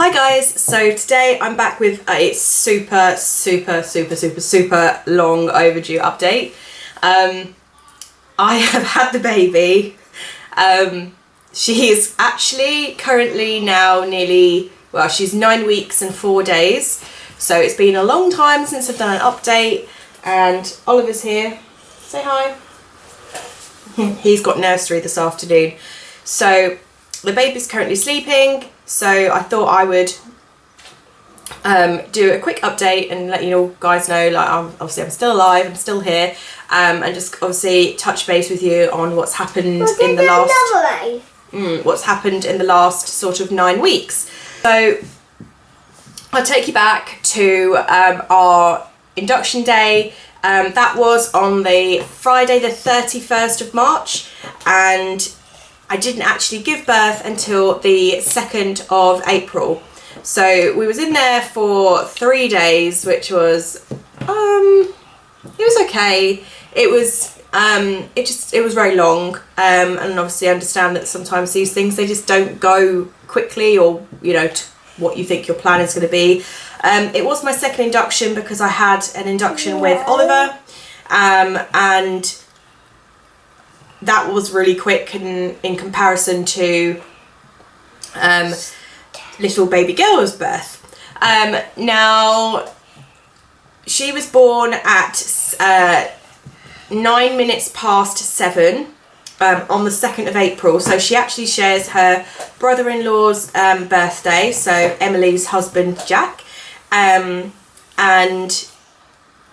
Hi guys, so today I'm back with a super long overdue update. I have had the baby. She is actually currently now she's 9 weeks and 4 days. So it's been a long time since I've done an update, and Oliver's here. Say hi. He's got nursery this afternoon. So the baby's currently sleeping, so I thought I would do a quick update and let you guys know, like, I'm still alive, I'm still here, and just obviously touch base with you on what's happened in the last sort of 9 weeks. So I'll take you back to our induction day. That was on the Friday the 31st of March, and I didn't actually give birth until the 2nd of April. So we was in there for 3 days, which was, it was okay. It was very long, and obviously I understand that sometimes these things, they just don't go quickly, or, you know, what you think your plan is going to be. It was my second induction because I had an induction with Oliver, and that was really quick in comparison to little baby girl's birth. Now, she was born at 9 minutes past 7 on the 2nd of April. So she actually shares her brother-in-law's birthday, so Emily's husband Jack. And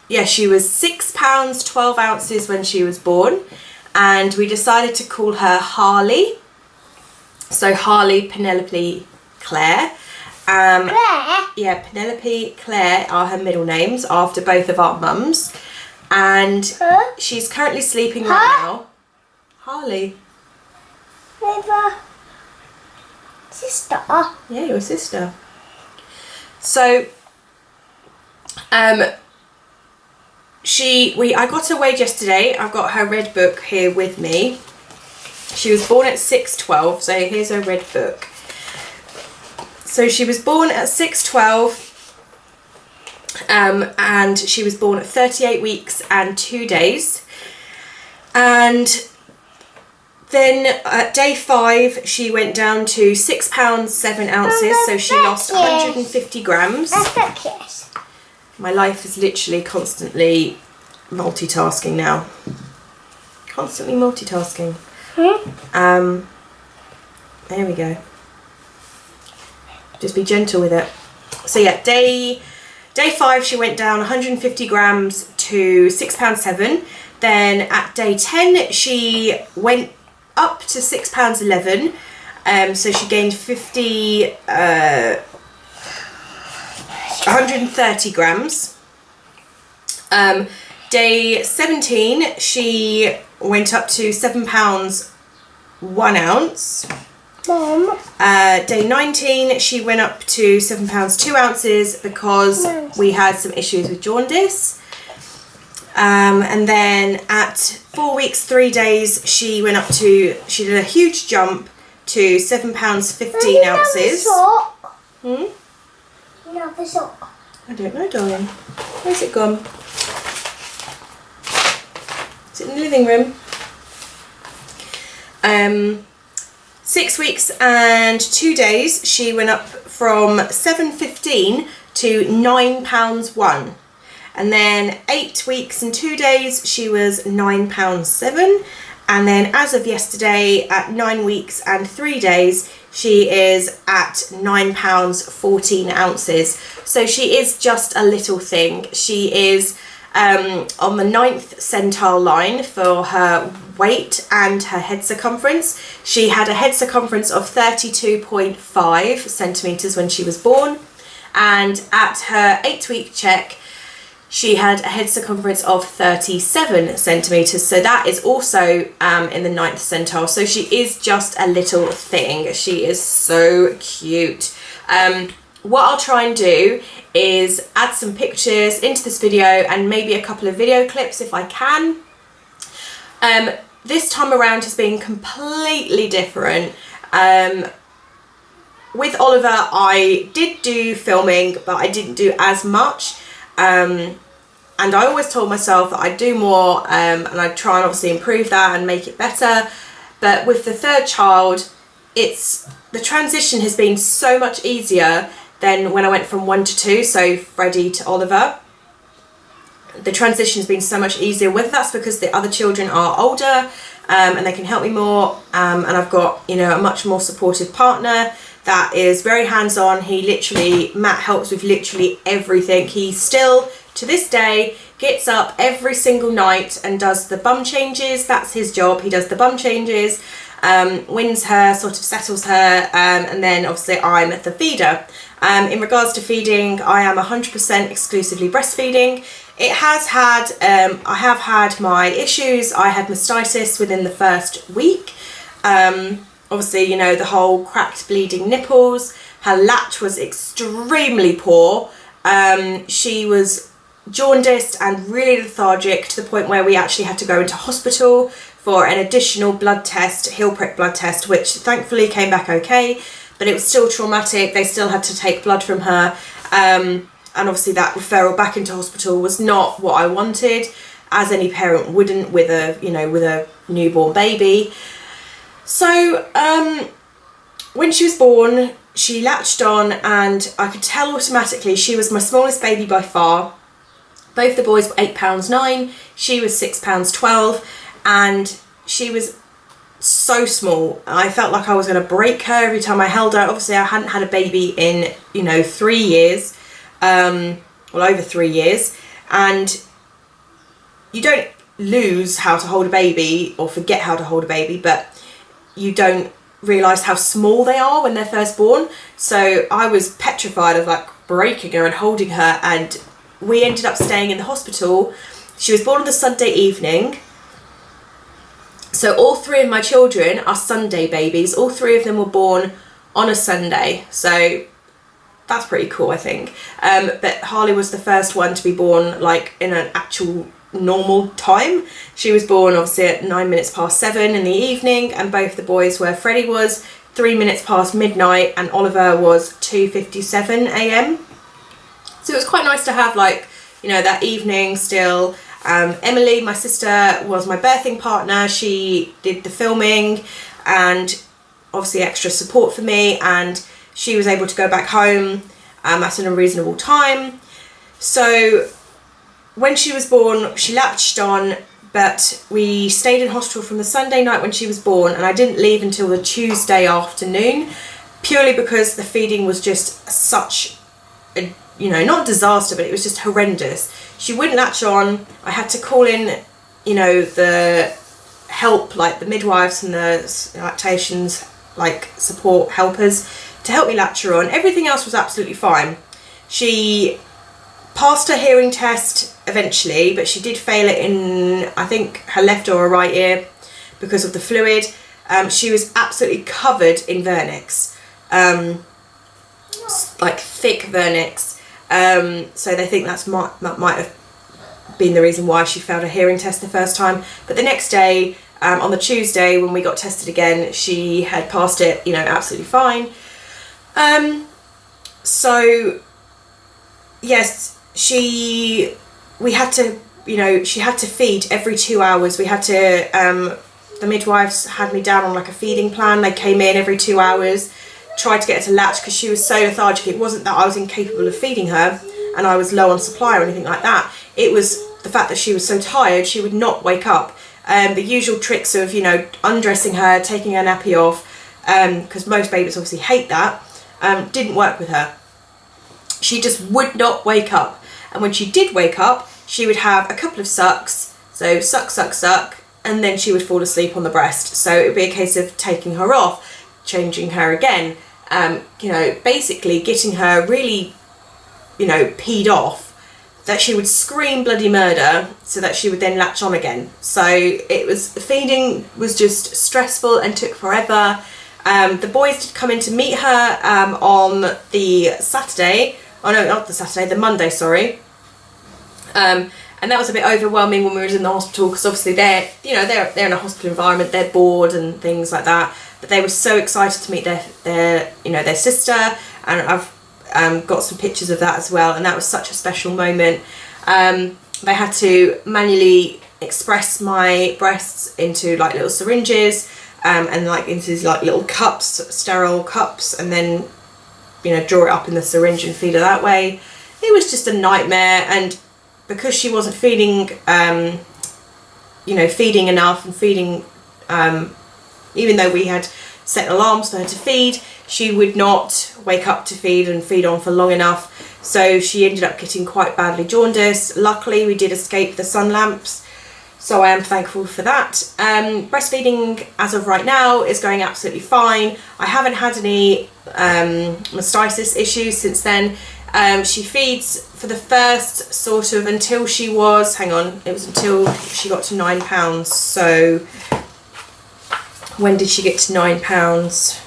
yeah, she was 6 pounds 12 ounces when she was born, and we decided to call her Harleigh. So Harleigh, Penelope, Claire. Claire? Yeah, Penelope, Claire are her middle names after both of our mums. And she's currently sleeping right now. Harleigh. Neighbour. Sister. Yeah, your sister. So, I got her weighed yesterday. I've got her red book here with me. She was born at 6:12, so here's her red book. So she was born at 6:12, and she was born at 38 weeks and 2 days. And then at day 5, she went down to 6 pounds 7 ounces, so she lost 150 grams. My life is literally constantly multitasking now. Constantly multitasking. There we go. Just be gentle with it. So yeah, day 5 she went down 150 grams to 6 pounds 7. Then at day 10 she went up to 6 pounds 11. So she gained 130 grams. Day 17 she went up to 7 pounds 1 ounce. Mom. Day 19 she went up to 7 pounds 2 ounces because we had some issues with jaundice. And then at 4 weeks 3 days she did a huge jump to 7 pounds 15 ounces. You have the sock. I don't know, darling. Where's it gone? Is it in the living room? 6 weeks and 2 days she went up from 7.15 to 9 pounds 1. And then 8 weeks and 2 days she was 9 pounds 7. And then as of yesterday, at 9 weeks and 3 days, she is at 9 pounds 14 ounces. So she is just a little thing. She is on the 9th centile line for her weight and her head circumference. She had a head circumference of 32.5 centimetres when she was born, and at her 8-week check she had a head circumference of 37 centimetres, so that is also in the 9th centile. So she is just a little thing. She is so cute. What I'll try and do is add some pictures into this video and maybe a couple of video clips if I can. This time around has been completely different. with Oliver, I did do filming, but I didn't do as much. And I always told myself that I'd do more, and I'd try and obviously improve that and make it better. But with the third child, the transition has been so much easier than when I went from 1 to 2, so Freddie to Oliver. The transition has been so much easier, whether that's because the other children are older and they can help me more, and I've got, you know, a much more supportive partner that is very hands-on. Matt helps with literally everything. He still, to this day, gets up every single night and does the bum changes. That's his job. He does the bum changes, weans her, sort of settles her, and then obviously I'm the feeder. In regards to feeding, I am 100% exclusively breastfeeding. It has had, I have had my issues. I had mastitis within the first week. Obviously, you know, the whole cracked, bleeding nipples. Her latch was extremely poor. She was jaundiced and really lethargic to the point where we actually had to go into hospital for an additional blood test, heel prick blood test, which thankfully came back okay, but it was still traumatic. They still had to take blood from her. And obviously that referral back into hospital was not what I wanted, as any parent wouldn't with a newborn baby. So when she was born, she latched on, and I could tell automatically she was my smallest baby by far. Both the boys were £8.9, she was £6.12, and she was so small. I felt like I was going to break her every time I held her. Obviously I hadn't had a baby in, 3 years. Over 3 years, and you don't lose how to hold a baby or forget how to hold a baby, but you don't realise how small they are when they're first born. So I was petrified of like breaking her and holding her, and we ended up staying in the hospital. She was born on the Sunday evening, so all 3 of my children are Sunday babies. All 3 of them were born on a Sunday, so that's pretty cool, I think. But Harleigh was the first one to be born like in an actual normal time. She was born obviously at 7:09 in the evening, and both the boys were, Freddie was 3 minutes past midnight and Oliver was 2:57 a.m. So it was quite nice to have that evening still. Emily, my sister, was my birthing partner. She did the filming and obviously extra support for me, and she was able to go back home at an unreasonable time. So when she was born, she latched on, but we stayed in hospital from the Sunday night when she was born, and I didn't leave until the Tuesday afternoon, purely because the feeding was just such a, not disaster, but it was just horrendous. She wouldn't latch on. I had to call in, the help, like the midwives and the lactations, support helpers, to help me latch her on. Everything else was absolutely fine. She passed her hearing test eventually, but she did fail it in, I think, her left or her right ear because of the fluid. She was absolutely covered in vernix, thick vernix. So they think that might have been the reason why she failed her hearing test the first time. But the next day, on the Tuesday when we got tested again, she had passed it, absolutely fine. So yes, she had to feed every 2 hours. We had to, the midwives had me down on a feeding plan. They came in every 2 hours, tried to get her to latch because she was so lethargic. It wasn't that I was incapable of feeding her and I was low on supply or anything like that. It was the fact that she was so tired she would not wake up. The usual tricks of, undressing her, taking her nappy off, because most babies obviously hate that, didn't work with her. She just would not wake up. And when she did wake up, she would have a couple of sucks. So suck, suck, suck, and then she would fall asleep on the breast. So it would be a case of taking her off, changing her again, basically getting her really, peed off, that she would scream bloody murder so that she would then latch on again. So the feeding was just stressful and took forever. The boys did come in to meet her on the Saturday. Oh no, not the Saturday, the Monday, sorry. And that was a bit overwhelming when we were in the hospital, because obviously they're in a hospital environment, they're bored and things like that. but they were so excited to meet their sister, and I've got some pictures of that as well, and that was such a special moment. They had to manually express my breasts into like little syringes, and like into these like little cups, sterile cups, and then draw it up in the syringe and feed her that way. It was just a nightmare, and because she wasn't feeding feeding enough and feeding, even though we had set alarms for her to feed, she would not wake up to feed and feed on for long enough. So she ended up getting quite badly jaundiced. Luckily, we did escape the sun lamps, so I am thankful for that. Breastfeeding as of right now is going absolutely fine. I haven't had any mastitis issues since then. She feeds for the first sort of until she was, it was until she got to 9 pounds. So when did she get to 9 pounds?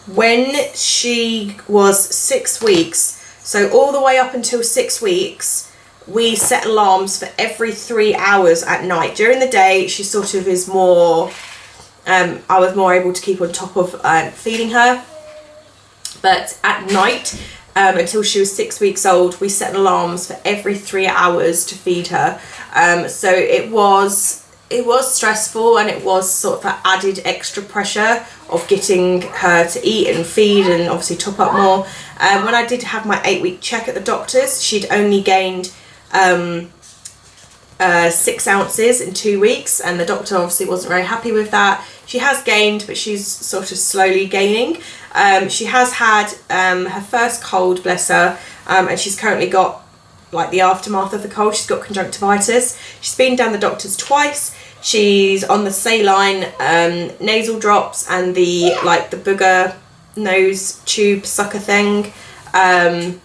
When she was 6 weeks. So all the way up until 6 weeks, we set alarms for every 3 hours at night. During the day, she sort of is more, I was more able to keep on top of feeding her. But at night, until she was 6 weeks old, we set alarms for every 3 hours to feed her. So it was stressful, and it was sort of that added extra pressure of getting her to eat and feed and obviously top up more. When I did have my 8-week check at the doctor's, she'd only gained 6 ounces in 2 weeks, and the doctor obviously wasn't very happy with that. She has gained, but she's sort of slowly gaining. She has had her first cold, bless her, and she's currently got like the aftermath of the cold. She's got conjunctivitis. She's been down the doctor's twice. She's on the saline nasal drops and the booger nose tube sucker thing, and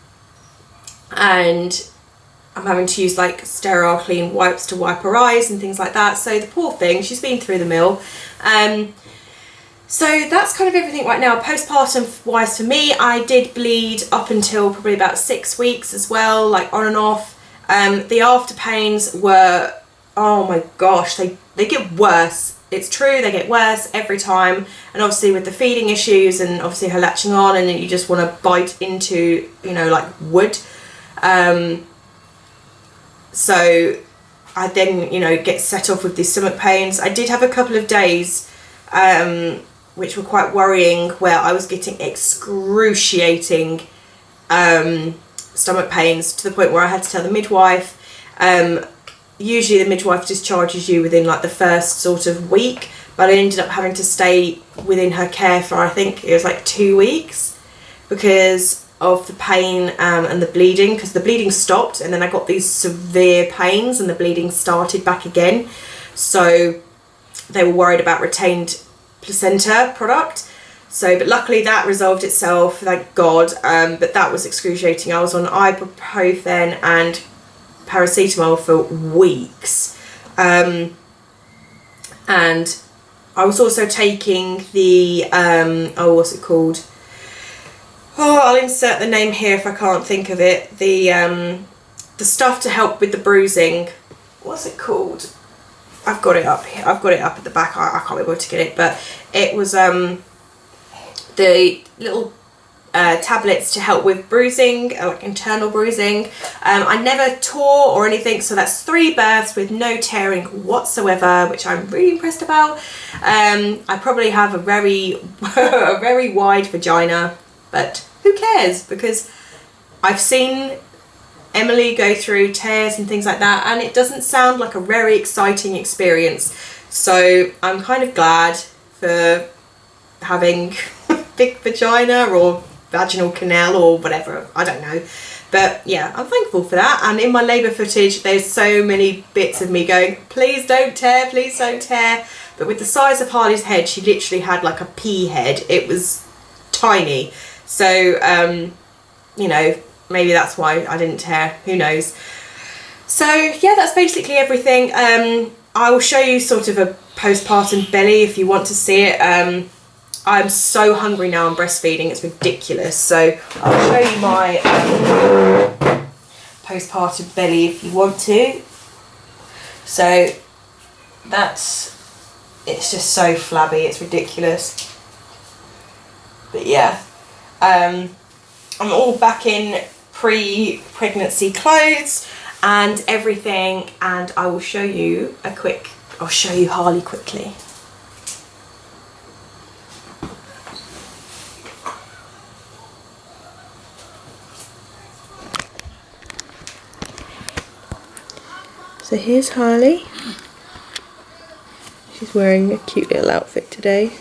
I'm having to use like sterile clean wipes to wipe her eyes and things like that. So the poor thing, she's been through the mill. So that's kind of everything right now. Postpartum wise for me, I did bleed up until probably about 6 weeks as well, like on and off. The after pains were, oh my gosh, they get worse. It's true, they get worse every time. And obviously with the feeding issues and obviously her latching on, and then you just want to bite into, like wood. So I then, get set off with these stomach pains. I did have a couple of days which were quite worrying, where I was getting excruciating stomach pains, to the point where I had to tell the midwife. Usually the midwife discharges you within like the first sort of week, but I ended up having to stay within her care for, I think it was like 2 weeks, because of the pain and the bleeding, because the bleeding stopped and then I got these severe pains and the bleeding started back again. So they were worried about retained placenta product. So, but luckily that resolved itself, thank God. But that was excruciating. I was on ibuprofen and paracetamol for weeks. And I was also taking the, what's it called? Oh, I'll insert the name here if I can't think of it. The stuff to help with the bruising. What's it called? I've got it up here. I've got it up at the back. I can't remember where to get it, but it was the little tablets to help with bruising, like internal bruising. I never tore or anything, so that's 3 births with no tearing whatsoever, which I'm really impressed about. I probably have a very a very wide vagina, but who cares, because I've seen Emily go through tears and things like that, and it doesn't sound like a very exciting experience. So I'm kind of glad for having big vagina or vaginal canal or whatever, I don't know. But yeah, I'm thankful for that. And in my labour footage, there's so many bits of me going, please don't tear, please don't tear. But with the size of Harleigh's head, she literally had like a pea head. It was tiny. So, maybe that's why I didn't tear, who knows. So yeah, that's basically everything. I will show you sort of a postpartum belly if you want to see it. I'm so hungry now on breastfeeding, it's ridiculous. So I'll show you my postpartum belly if you want to. So it's just so flabby, it's ridiculous. But yeah, I'm all back in pre-pregnancy clothes and everything, and I will show you I'll show you Harleigh quickly. So here's Harleigh. She's wearing a cute little outfit today.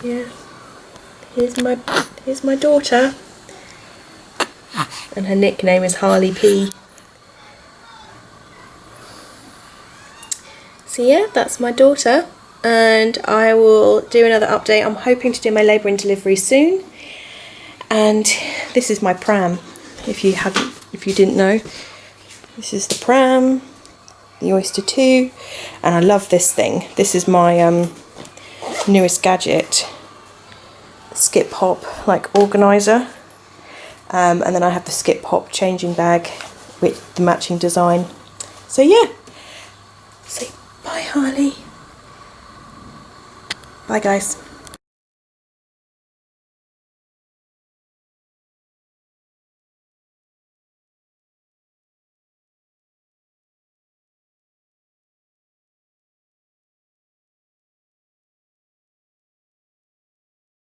Yeah. Here's my daughter. And her nickname is Harleigh P. So yeah, that's my daughter, and I will do another update. I'm hoping to do my labour and delivery soon. And this is my pram, if you didn't know. This is the pram, the Oyster 2, and I love this thing. This is my newest gadget, skip hop like organiser, and then I have the skip hop changing bag with the matching design. So yeah, say bye Harleigh. Bye guys.